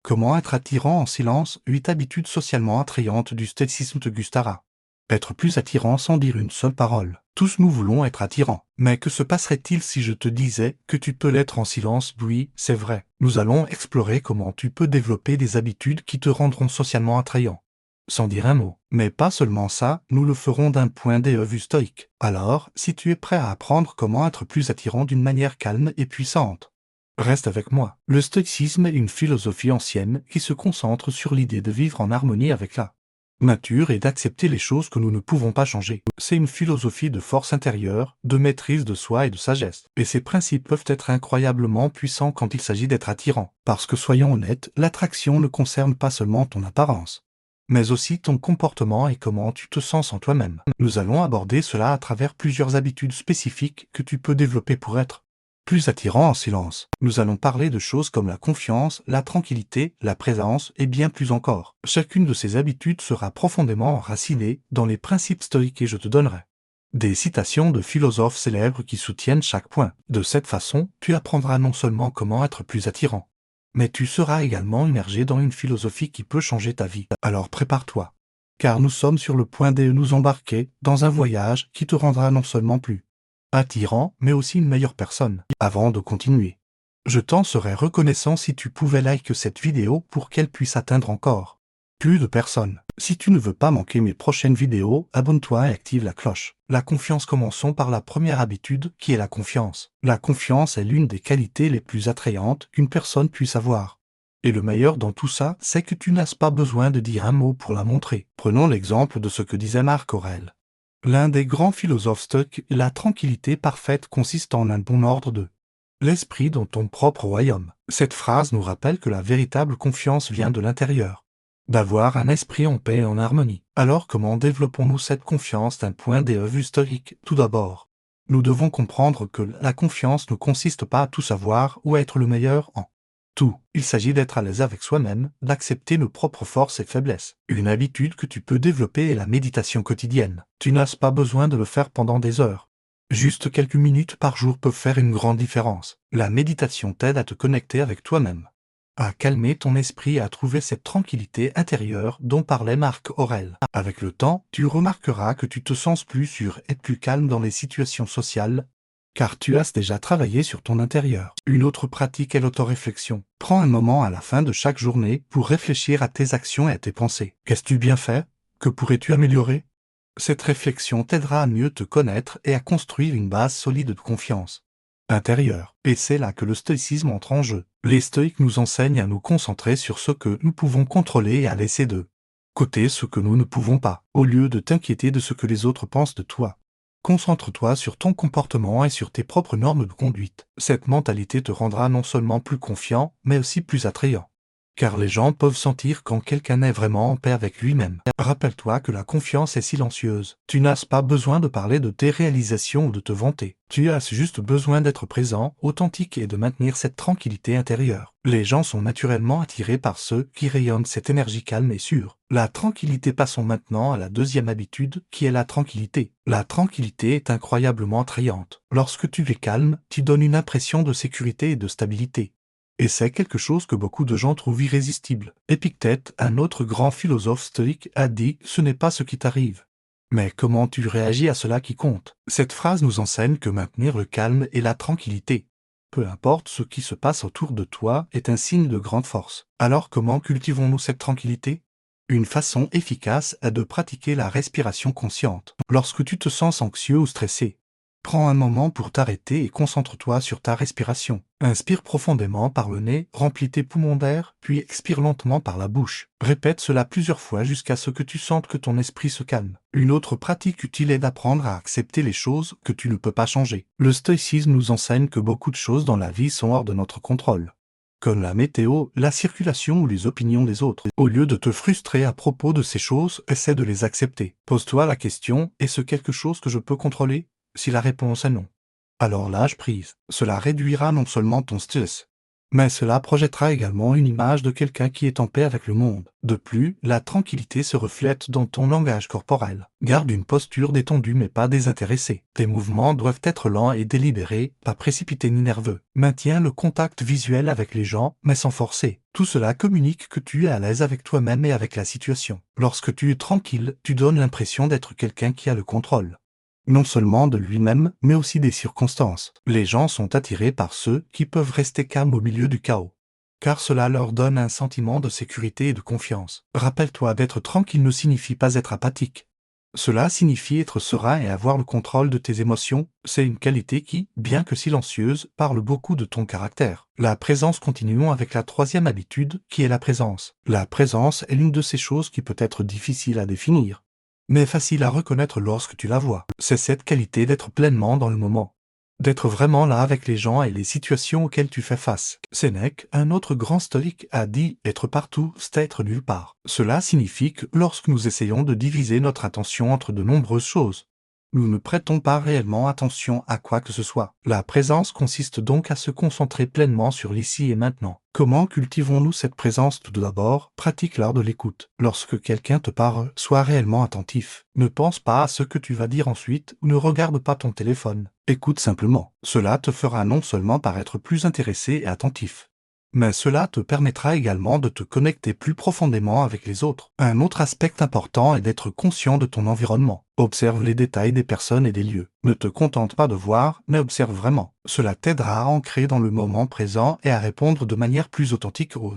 Comment être attirant en silence? 8 habitudes socialement attrayantes du stoïcisme de Gustara. Être plus attirant sans dire une seule parole. Tous nous voulons être attirants. Mais que se passerait-il si je te disais que tu peux l'être en silence? Oui, c'est vrai. Nous allons explorer comment tu peux développer des habitudes qui te rendront socialement attrayant. Sans dire un mot. Mais pas seulement ça, nous le ferons d'un point de vue stoïque. Alors, si tu es prêt à apprendre comment être plus attirant d'une manière calme et puissante, reste avec moi. Le stoïcisme est une philosophie ancienne qui se concentre sur l'idée de vivre en harmonie avec la nature et d'accepter les choses que nous ne pouvons pas changer. C'est une philosophie de force intérieure, de maîtrise de soi et de sagesse. Et ces principes peuvent être incroyablement puissants quand il s'agit d'être attirant. Parce que soyons honnêtes, l'attraction ne concerne pas seulement ton apparence, mais aussi ton comportement et comment tu te sens en toi-même. Nous allons aborder cela à travers plusieurs habitudes spécifiques que tu peux développer pour être plus attirant en silence. Nous allons parler de choses comme la confiance, la tranquillité, la présence et bien plus encore. Chacune de ces habitudes sera profondément enracinée dans les principes stoïques et je te donnerai des citations de philosophes célèbres qui soutiennent chaque point. De cette façon, tu apprendras non seulement comment être plus attirant, mais tu seras également immergé dans une philosophie qui peut changer ta vie. Alors prépare-toi, car nous sommes sur le point de nous embarquer dans un voyage qui te rendra non seulement plus attirant, mais aussi une meilleure personne. Avant de continuer, je t'en serais reconnaissant si tu pouvais liker cette vidéo pour qu'elle puisse atteindre encore plus de personnes. Si tu ne veux pas manquer mes prochaines vidéos, abonne-toi et active la cloche. La confiance. Commençons par la première habitude, qui est la confiance. La confiance est l'une des qualités les plus attrayantes qu'une personne puisse avoir. Et le meilleur dans tout ça, c'est que tu n'as pas besoin de dire un mot pour la montrer. Prenons l'exemple de ce que disait Marc Aurèle. L'un des grands philosophes stoïques, la tranquillité parfaite consiste en un bon ordre de l'esprit dans ton propre royaume. Cette phrase nous rappelle que la véritable confiance vient de l'intérieur, d'avoir un esprit en paix et en harmonie. Alors comment développons-nous cette confiance d'un point de vue stoïque? Tout d'abord, nous devons comprendre que la confiance ne consiste pas à tout savoir ou à être le meilleur en tout. Il s'agit d'être à l'aise avec soi-même, d'accepter nos propres forces et faiblesses. Une habitude que tu peux développer est la méditation quotidienne. Tu n'as pas besoin de le faire pendant des heures. Juste quelques minutes par jour peuvent faire une grande différence. La méditation t'aide à te connecter avec toi-même, à calmer ton esprit et à trouver cette tranquillité intérieure dont parlait Marc Aurèle. Avec le temps, tu remarqueras que tu te sens plus sûr et plus calme dans les situations sociales, car tu as déjà travaillé sur ton intérieur. Une autre pratique est l'autoréflexion. Prends un moment à la fin de chaque journée pour réfléchir à tes actions et à tes pensées. Qu'as-tu bien fait? Que pourrais-tu améliorer? Cette réflexion t'aidera à mieux te connaître et à construire une base solide de confiance intérieure. Et c'est là que le stoïcisme entre en jeu. Les stoïques nous enseignent à nous concentrer sur ce que nous pouvons contrôler et à laisser de côté ce que nous ne pouvons pas, au lieu de t'inquiéter de ce que les autres pensent de toi. Concentre-toi sur ton comportement et sur tes propres normes de conduite. Cette mentalité te rendra non seulement plus confiant, mais aussi plus attrayant. Car les gens peuvent sentir quand quelqu'un est vraiment en paix avec lui-même. Rappelle-toi que la confiance est silencieuse. Tu n'as pas besoin de parler de tes réalisations ou de te vanter. Tu as juste besoin d'être présent, authentique et de maintenir cette tranquillité intérieure. Les gens sont naturellement attirés par ceux qui rayonnent cette énergie calme et sûre. La tranquillité. Passons maintenant à la deuxième habitude, qui est la tranquillité. La tranquillité est incroyablement attrayante. Lorsque tu es calme, tu donnes une impression de sécurité et de stabilité. Et c'est quelque chose que beaucoup de gens trouvent irrésistible. Épictète, un autre grand philosophe stoïque, a dit « Ce n'est pas ce qui t'arrive, mais comment tu réagis à cela qui compte ». Cette phrase nous enseigne que maintenir le calme et la tranquillité, peu importe ce qui se passe autour de toi, est un signe de grande force. Alors comment cultivons-nous cette tranquillité? Une façon efficace est de pratiquer la respiration consciente. Lorsque tu te sens anxieux ou stressé, prends un moment pour t'arrêter et concentre-toi sur ta respiration. Inspire profondément par le nez, remplis tes poumons d'air, puis expire lentement par la bouche. Répète cela plusieurs fois jusqu'à ce que tu sentes que ton esprit se calme. Une autre pratique utile est d'apprendre à accepter les choses que tu ne peux pas changer. Le stoïcisme nous enseigne que beaucoup de choses dans la vie sont hors de notre contrôle, comme la météo, la circulation ou les opinions des autres. Au lieu de te frustrer à propos de ces choses, essaie de les accepter. Pose-toi la question, est-ce quelque chose que je peux contrôler? Si la réponse est non, alors lâche prise. Cela réduira non seulement ton stress, Mais cela projettera également une image de quelqu'un qui est en paix avec le monde. De plus, la tranquillité se reflète dans ton langage corporel. Garde une posture détendue mais pas désintéressée. Tes mouvements doivent être lents et délibérés, pas précipités ni nerveux. Maintiens le contact visuel avec les gens, mais sans forcer. Tout cela communique que tu es à l'aise avec toi-même et avec la situation. Lorsque tu es tranquille, tu donnes l'impression d'être quelqu'un qui a le contrôle. Non seulement de lui-même, mais aussi des circonstances. Les gens sont attirés par ceux qui peuvent rester calmes au milieu du chaos, car cela leur donne un sentiment de sécurité et de confiance. Rappelle-toi d'être tranquille ne signifie pas être apathique. Cela signifie être serein et avoir le contrôle de tes émotions. C'est une qualité qui, bien que silencieuse, parle beaucoup de ton caractère. La présence, continuons avec la troisième habitude, qui est la présence. La présence est l'une de ces choses qui peut être difficile à définir, mais facile à reconnaître lorsque tu la vois. C'est cette qualité d'être pleinement dans le moment, d'être vraiment là avec les gens et les situations auxquelles tu fais face. Sénèque, un autre grand stoïque, a dit « être partout, c'est être nulle part ». Cela signifie que lorsque nous essayons de diviser notre attention entre de nombreuses choses, nous ne prêtons pas réellement attention à quoi que ce soit. La présence consiste donc à se concentrer pleinement sur l'ici et maintenant. Comment cultivons-nous cette présence? Tout d'abord, pratique l'art de l'écoute. Lorsque quelqu'un te parle, sois réellement attentif. Ne pense pas à ce que tu vas dire ensuite ou ne regarde pas ton téléphone. Écoute simplement. Cela te fera non seulement paraître plus intéressé et attentif, mais cela te permettra également de te connecter plus profondément avec les autres. Un autre aspect important est d'être conscient de ton environnement. Observe les détails des personnes et des lieux. Ne te contente pas de voir, mais observe vraiment. Cela t'aidera à ancrer dans le moment présent et à répondre de manière plus authentique aux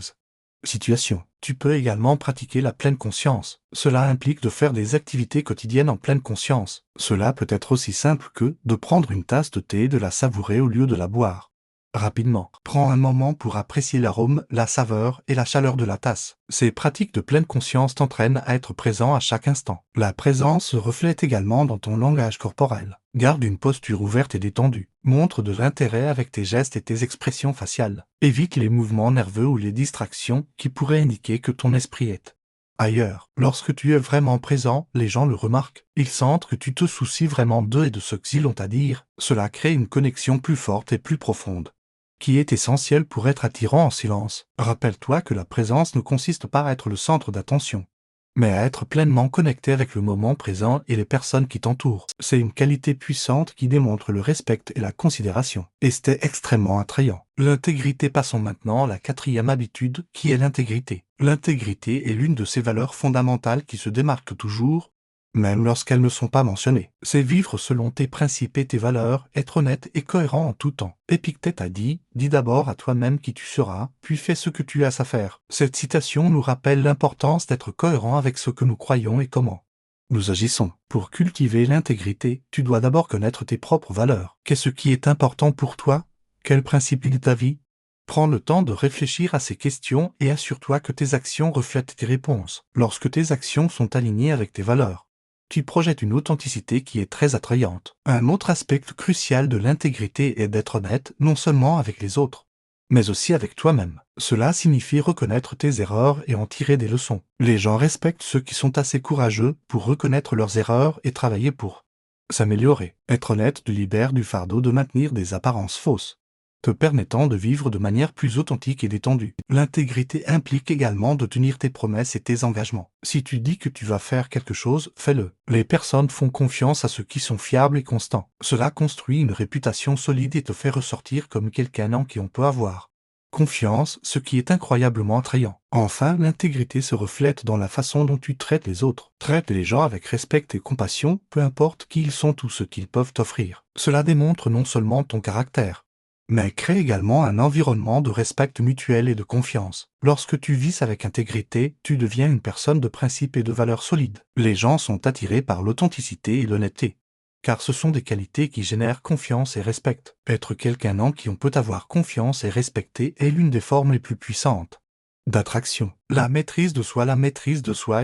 situations. Tu peux également pratiquer la pleine conscience. Cela implique de faire des activités quotidiennes en pleine conscience. Cela peut être aussi simple que de prendre une tasse de thé et de la savourer au lieu de la boire rapidement. Prends un moment pour apprécier l'arôme, la saveur et la chaleur de la tasse. Ces pratiques de pleine conscience t'entraînent à être présent à chaque instant. La présence se reflète également dans ton langage corporel. Garde une posture ouverte et détendue. Montre de l'intérêt avec tes gestes et tes expressions faciales. Évite les mouvements nerveux ou les distractions qui pourraient indiquer que ton esprit est ailleurs. Lorsque tu es vraiment présent, les gens le remarquent. Ils sentent que tu te soucies vraiment d'eux et de ce qu'ils ont à dire. Cela crée une connexion plus forte et plus profonde, qui est essentiel pour être attirant en silence. Rappelle-toi que la présence ne consiste pas à être le centre d'attention, mais à être pleinement connecté avec le moment présent et les personnes qui t'entourent. C'est une qualité puissante qui démontre le respect et la considération. Et c'était extrêmement attrayant. L'intégrité, passons maintenant à la quatrième habitude, qui est l'intégrité. L'intégrité est l'une de ces valeurs fondamentales qui se démarquent toujours, même lorsqu'elles ne sont pas mentionnées. C'est vivre selon tes principes et tes valeurs, être honnête et cohérent en tout temps. Épictète a dit « Dis d'abord à toi-même qui tu seras, puis fais ce que tu as à faire ». Cette citation nous rappelle l'importance d'être cohérent avec ce que nous croyons et comment nous agissons. Pour cultiver l'intégrité, tu dois d'abord connaître tes propres valeurs. Qu'est-ce qui est important pour toi? Quel principe est ta vie? Prends le temps de réfléchir à ces questions et assure-toi que tes actions reflètent tes réponses. Lorsque tes actions sont alignées avec tes valeurs, tu projettes une authenticité qui est très attrayante. Un autre aspect crucial de l'intégrité est d'être honnête non seulement avec les autres, mais aussi avec toi-même. Cela signifie reconnaître tes erreurs et en tirer des leçons. Les gens respectent ceux qui sont assez courageux pour reconnaître leurs erreurs et travailler pour s'améliorer. Être honnête te libère du fardeau de maintenir des apparences fausses, te permettant de vivre de manière plus authentique et détendue. L'intégrité implique également de tenir tes promesses et tes engagements. Si tu dis que tu vas faire quelque chose, fais-le. Les personnes font confiance à ceux qui sont fiables et constants. Cela construit une réputation solide et te fait ressortir comme quelqu'un en qui on peut avoir confiance, ce qui est incroyablement attrayant. Enfin, l'intégrité se reflète dans la façon dont tu traites les autres. Traite les gens avec respect et compassion, peu importe qui ils sont ou ce qu'ils peuvent t'offrir. Cela démontre non seulement ton caractère, mais crée également un environnement de respect mutuel et de confiance. Lorsque tu vis avec intégrité, tu deviens une personne de principes et de valeurs solides. Les gens sont attirés par l'authenticité et l'honnêteté, car ce sont des qualités qui génèrent confiance et respect. Être quelqu'un en qui on peut avoir confiance et respecter est l'une des formes les plus puissantes d'attraction. La maîtrise de soi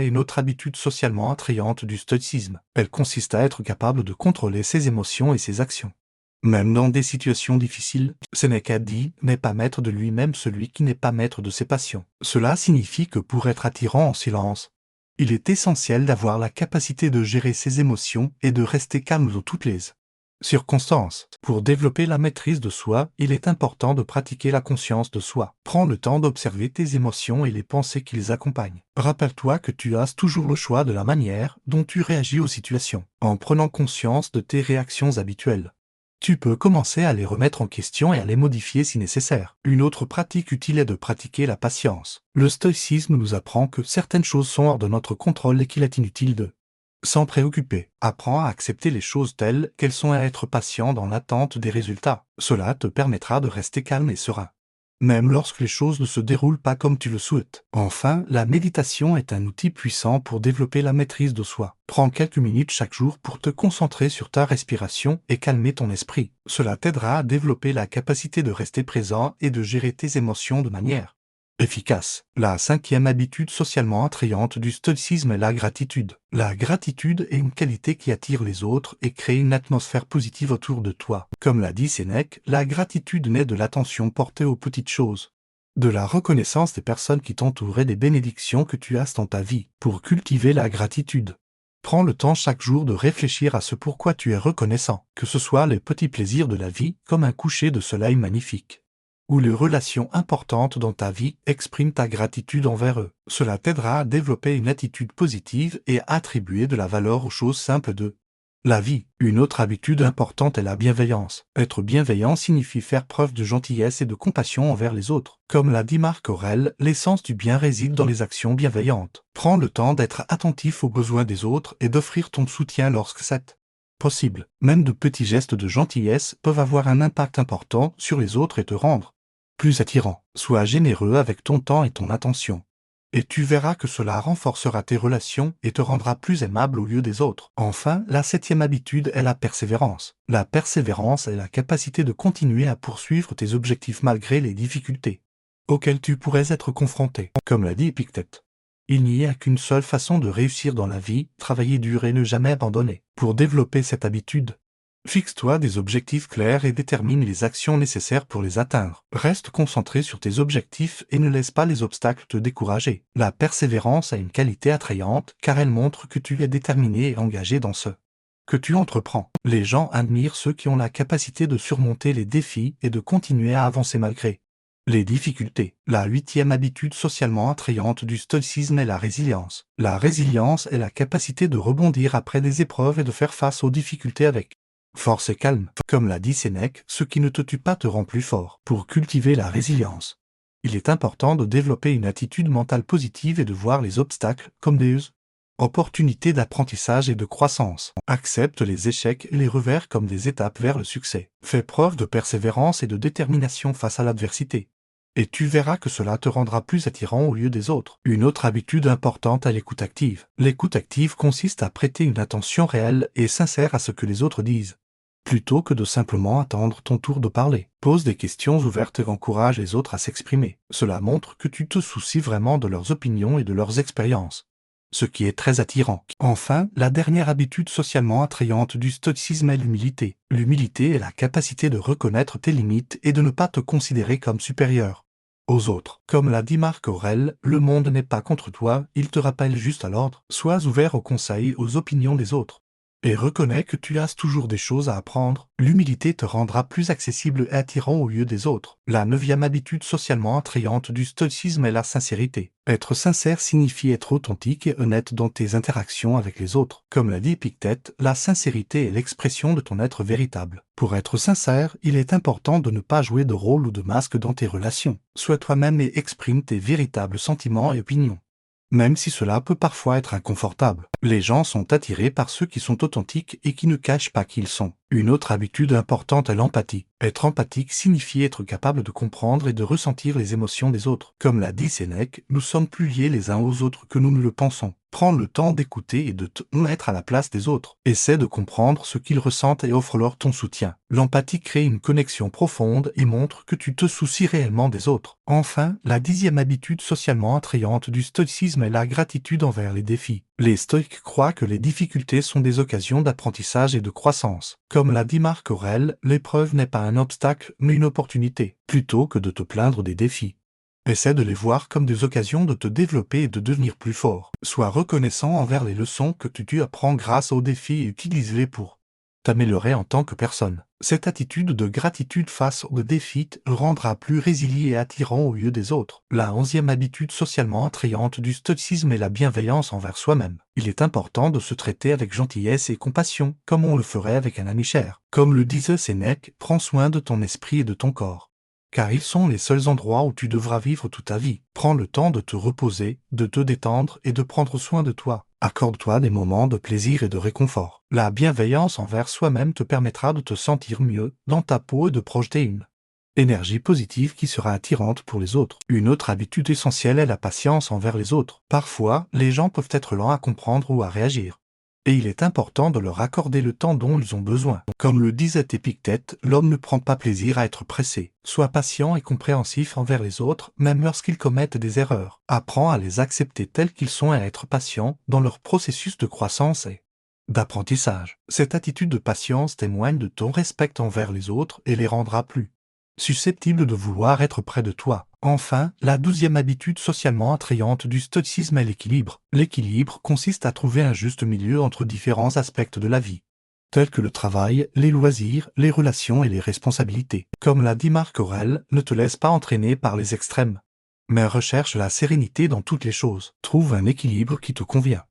est une autre habitude socialement attrayante du stoïcisme. Elle consiste à être capable de contrôler ses émotions et ses actions. Même dans des situations difficiles, Sénèque a dit « n'est pas maître de lui-même celui qui n'est pas maître de ses passions ». Cela signifie que pour être attirant en silence, il est essentiel d'avoir la capacité de gérer ses émotions et de rester calme dans toutes les Circonstances. Pour développer la maîtrise de soi, il est important de pratiquer la conscience de soi. Prends le temps d'observer tes émotions et les pensées qui les accompagnent. Rappelle-toi que tu as toujours le choix de la manière dont tu réagis aux situations, en prenant conscience de tes réactions habituelles. Tu peux commencer à les remettre en question et à les modifier si nécessaire. Une autre pratique utile est de pratiquer la patience. Le stoïcisme nous apprend que certaines choses sont hors de notre contrôle et qu'il est inutile de s'en préoccuper. Apprends à accepter les choses telles qu'elles sont et à être patient dans l'attente des résultats. Cela te permettra de rester calme et serein, même lorsque les choses ne se déroulent pas comme tu le souhaites. Enfin, la méditation est un outil puissant pour développer la maîtrise de soi. Prends quelques minutes chaque jour pour te concentrer sur ta respiration et calmer ton esprit. Cela t'aidera à développer la capacité de rester présent et de gérer tes émotions de manière efficace. La cinquième habitude socialement attrayante du stoïcisme est la gratitude. La gratitude est une qualité qui attire les autres et crée une atmosphère positive autour de toi. Comme l'a dit Sénèque, la gratitude naît de l'attention portée aux petites choses, de la reconnaissance des personnes qui t'entourent et des bénédictions que tu as dans ta vie. Pour cultiver la gratitude, prends le temps chaque jour de réfléchir à ce pourquoi tu es reconnaissant, que ce soit les petits plaisirs de la vie, comme un coucher de soleil magnifique, ou les relations importantes dans ta vie, exprime ta gratitude envers eux. Cela t'aidera à développer une attitude positive et à attribuer de la valeur aux choses simples de la vie. Une autre habitude importante est la bienveillance. Être bienveillant signifie faire preuve de gentillesse et de compassion envers les autres. Comme l'a dit Marc Aurèle, l'essence du bien réside dans les actions bienveillantes. Prends le temps d'être attentif aux besoins des autres et d'offrir ton soutien lorsque c'est possible. Même de petits gestes de gentillesse peuvent avoir un impact important sur les autres et te rendre plus attirant. Sois généreux avec ton temps et ton attention, et tu verras que cela renforcera tes relations et te rendra plus aimable au lieu des autres. Enfin, la septième habitude est la persévérance. La persévérance est la capacité de continuer à poursuivre tes objectifs malgré les difficultés auxquelles tu pourrais être confronté. Comme l'a dit Épictète, il n'y a qu'une seule façon de réussir dans la vie, travailler dur et ne jamais abandonner. Pour développer cette habitude, fixe-toi des objectifs clairs et détermine les actions nécessaires pour les atteindre. Reste concentré sur tes objectifs et ne laisse pas les obstacles te décourager. La persévérance a une qualité attrayante car elle montre que tu es déterminé et engagé dans ce que tu entreprends. Les gens admirent ceux qui ont la capacité de surmonter les défis et de continuer à avancer malgré les difficultés. La huitième habitude socialement attrayante du stoïcisme est la résilience. La résilience est la capacité de rebondir après des épreuves et de faire face aux difficultés avec force et calme. Comme l'a dit Sénèque, ce qui ne te tue pas te rend plus fort. Pour cultiver la résilience, il est important de développer une attitude mentale positive et de voir les obstacles comme des opportunités d'apprentissage et de croissance. Accepte les échecs et les revers comme des étapes vers le succès. Fais preuve de persévérance et de détermination face à l'adversité, et tu verras que cela te rendra plus attirant au lieu des autres. Une autre habitude importante est l'écoute active. L'écoute active consiste à prêter une attention réelle et sincère à ce que les autres disent, plutôt que de simplement attendre ton tour de parler. Pose des questions ouvertes et encourage les autres à s'exprimer. Cela montre que tu te soucies vraiment de leurs opinions et de leurs expériences, ce qui est très attirant. Enfin, la dernière habitude socialement attrayante du stoïcisme est l'humilité. L'humilité est la capacité de reconnaître tes limites et de ne pas te considérer comme supérieur aux autres. Comme l'a dit Marc Aurèle, le monde n'est pas contre toi, il te rappelle juste à l'ordre. Sois ouvert aux conseils et aux opinions des autres, et reconnais que tu as toujours des choses à apprendre. L'humilité te rendra plus accessible et attirant au lieu des autres. La neuvième habitude socialement attrayante du stoïcisme est la sincérité. Être sincère signifie être authentique et honnête dans tes interactions avec les autres. Comme l'a dit Épictète, la sincérité est l'expression de ton être véritable. Pour être sincère, il est important de ne pas jouer de rôle ou de masque dans tes relations. Sois toi-même et exprime tes véritables sentiments et opinions, même si cela peut parfois être inconfortable. Les gens sont attirés par ceux qui sont authentiques et qui ne cachent pas qui ils sont. Une autre habitude importante est l'empathie. Être empathique signifie être capable de comprendre et de ressentir les émotions des autres. Comme l'a dit Sénèque, nous sommes plus liés les uns aux autres que nous ne le pensons. Prends le temps d'écouter et de te mettre à la place des autres. Essaie de comprendre ce qu'ils ressentent et offre-leur ton soutien. L'empathie crée une connexion profonde et montre que tu te soucies réellement des autres. Enfin, la dixième habitude socialement attrayante du stoïcisme est la gratitude envers les défis. Les stoïques croient que les difficultés sont des occasions d'apprentissage et de croissance. Comme l'a dit Marc Aurèle, l'épreuve n'est pas un obstacle, mais une opportunité. Plutôt que de te plaindre des défis, essaie de les voir comme des occasions de te développer et de devenir plus fort. Sois reconnaissant envers les leçons que tu apprends grâce aux défis et utilise-les pour t'améliorer en tant que personne. Cette attitude de gratitude face aux défis te rendra plus résilient et attirant aux yeux des autres. La 11e habitude socialement attrayante du stoïcisme est la bienveillance envers soi-même. Il est important de se traiter avec gentillesse et compassion, comme on le ferait avec un ami cher. Comme le disait Sénèque, prends soin de ton esprit et de ton corps. Car ils sont les seuls endroits où tu devras vivre toute ta vie. Prends le temps de te reposer, de te détendre et de prendre soin de toi. Accorde-toi des moments de plaisir et de réconfort. La bienveillance envers soi-même te permettra de te sentir mieux dans ta peau et de projeter une énergie positive qui sera attirante pour les autres. Une autre habitude essentielle est la patience envers les autres. Parfois, les gens peuvent être lents à comprendre ou à réagir. Et il est important de leur accorder le temps dont ils ont besoin. Comme le disait Épictète, l'homme ne prend pas plaisir à être pressé. Sois patient et compréhensif envers les autres, même lorsqu'ils commettent des erreurs. Apprends à les accepter tels qu'ils sont et à être patient dans leur processus de croissance et d'apprentissage. Cette attitude de patience témoigne de ton respect envers les autres et les rendra plus susceptibles de vouloir être près de toi. Enfin, la 12e habitude socialement attrayante du stoïcisme est l'équilibre. L'équilibre consiste à trouver un juste milieu entre différents aspects de la vie, tels que le travail, les loisirs, les relations et les responsabilités. Comme l'a dit Marc Aurèle, ne te laisse pas entraîner par les extrêmes, mais recherche la sérénité dans toutes les choses. Trouve un équilibre qui te convient,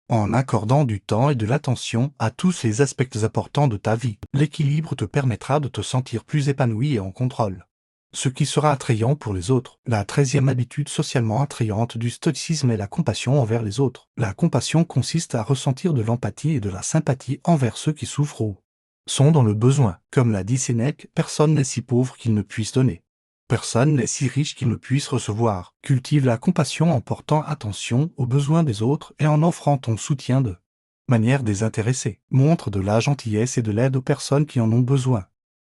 en accordant du temps et de l'attention à tous les aspects importants de ta vie. L'équilibre te permettra de te sentir plus épanoui et en contrôle, ce qui sera attrayant pour les autres. La 13e habitude socialement attrayante du stoïcisme est la compassion envers les autres. La compassion consiste à ressentir de l'empathie et de la sympathie envers ceux qui souffrent ou sont dans le besoin. Comme l'a dit Sénèque, personne n'est si pauvre qu'il ne puisse donner. Personne n'est si riche qu'il ne puisse recevoir. Cultive la compassion en portant attention aux besoins des autres et en offrant ton soutien de manière désintéressée. Montre de la gentillesse et de l'aide aux personnes qui en ont besoin,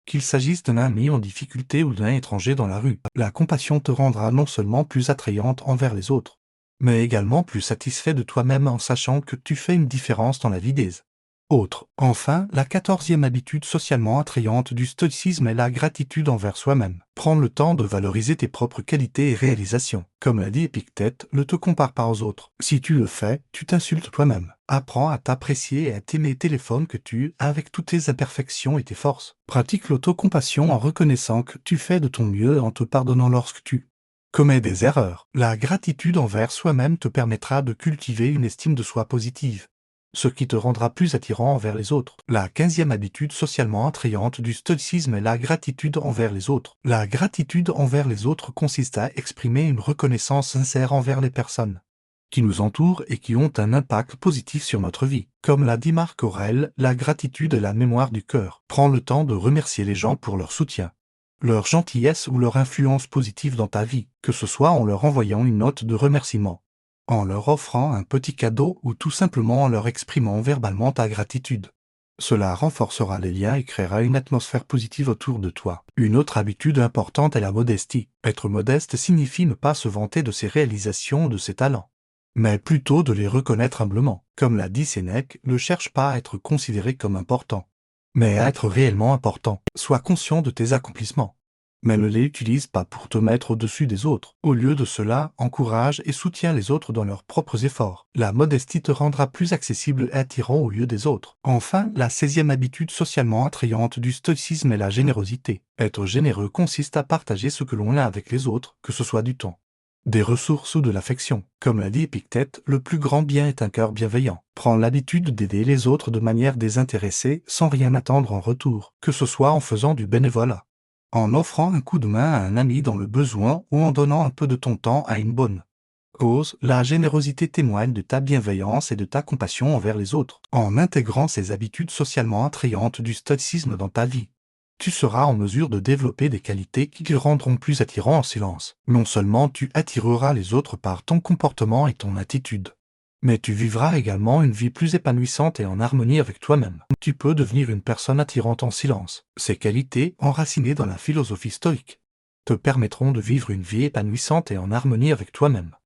qu'il s'agisse d'un ami en difficulté ou d'un étranger dans la rue. La compassion te rendra non seulement plus attrayante envers les autres, mais également plus satisfait de toi-même en sachant que tu fais une différence dans la vie des autres. Enfin, la 14e habitude socialement attrayante du stoïcisme est la gratitude envers soi-même. Prends le temps de valoriser tes propres qualités et réalisations. Comme l'a dit Épictète, ne te compare pas aux autres. Si tu le fais, tu t'insultes toi-même. Apprends à t'apprécier et à t'aimer telle forme que tu as avec toutes tes imperfections et tes forces. Pratique l'autocompassion en reconnaissant que tu fais de ton mieux et en te pardonnant lorsque tu commets des erreurs. La gratitude envers soi-même te permettra de cultiver une estime de soi positive, ce qui te rendra plus attirant envers les autres. La 15e habitude socialement attrayante du stoïcisme est la gratitude envers les autres. La gratitude envers les autres consiste à exprimer une reconnaissance sincère envers les personnes qui nous entourent et qui ont un impact positif sur notre vie. Comme l'a dit Marc Aurèle, la gratitude est la mémoire du cœur. Prends le temps de remercier les gens pour leur soutien, leur gentillesse ou leur influence positive dans ta vie, que ce soit en leur envoyant une note de remerciement, en leur offrant un petit cadeau ou tout simplement en leur exprimant verbalement ta gratitude. Cela renforcera les liens et créera une atmosphère positive autour de toi. Une autre habitude importante est la modestie. Être modeste signifie ne pas se vanter de ses réalisations ou de ses talents, mais plutôt de les reconnaître humblement. Comme l'a dit Sénèque, ne cherche pas à être considéré comme important, mais à être réellement important. Sois conscient de tes accomplissements, mais ne les utilise pas pour te mettre au-dessus des autres. Au lieu de cela, encourage et soutiens les autres dans leurs propres efforts. La modestie te rendra plus accessible et attirant aux yeux des autres. Enfin, la 16e habitude socialement attrayante du stoïcisme est la générosité. Être généreux consiste à partager ce que l'on a avec les autres, que ce soit du temps, des ressources ou de l'affection. Comme l'a dit Épictète, le plus grand bien est un cœur bienveillant. Prends l'habitude d'aider les autres de manière désintéressée, sans rien attendre en retour, que ce soit en faisant du bénévolat, en offrant un coup de main à un ami dans le besoin ou en donnant un peu de ton temps à une bonne cause. La générosité témoigne de ta bienveillance et de ta compassion envers les autres. En intégrant ces habitudes socialement attrayantes du stoïcisme dans ta vie, tu seras en mesure de développer des qualités qui te rendront plus attirant en silence. Non seulement tu attireras les autres par ton comportement et ton attitude, mais tu vivras également une vie plus épanouissante et en harmonie avec toi-même. Tu peux devenir une personne attirante en silence. Ces qualités, enracinées dans la philosophie stoïque, te permettront de vivre une vie épanouissante et en harmonie avec toi-même.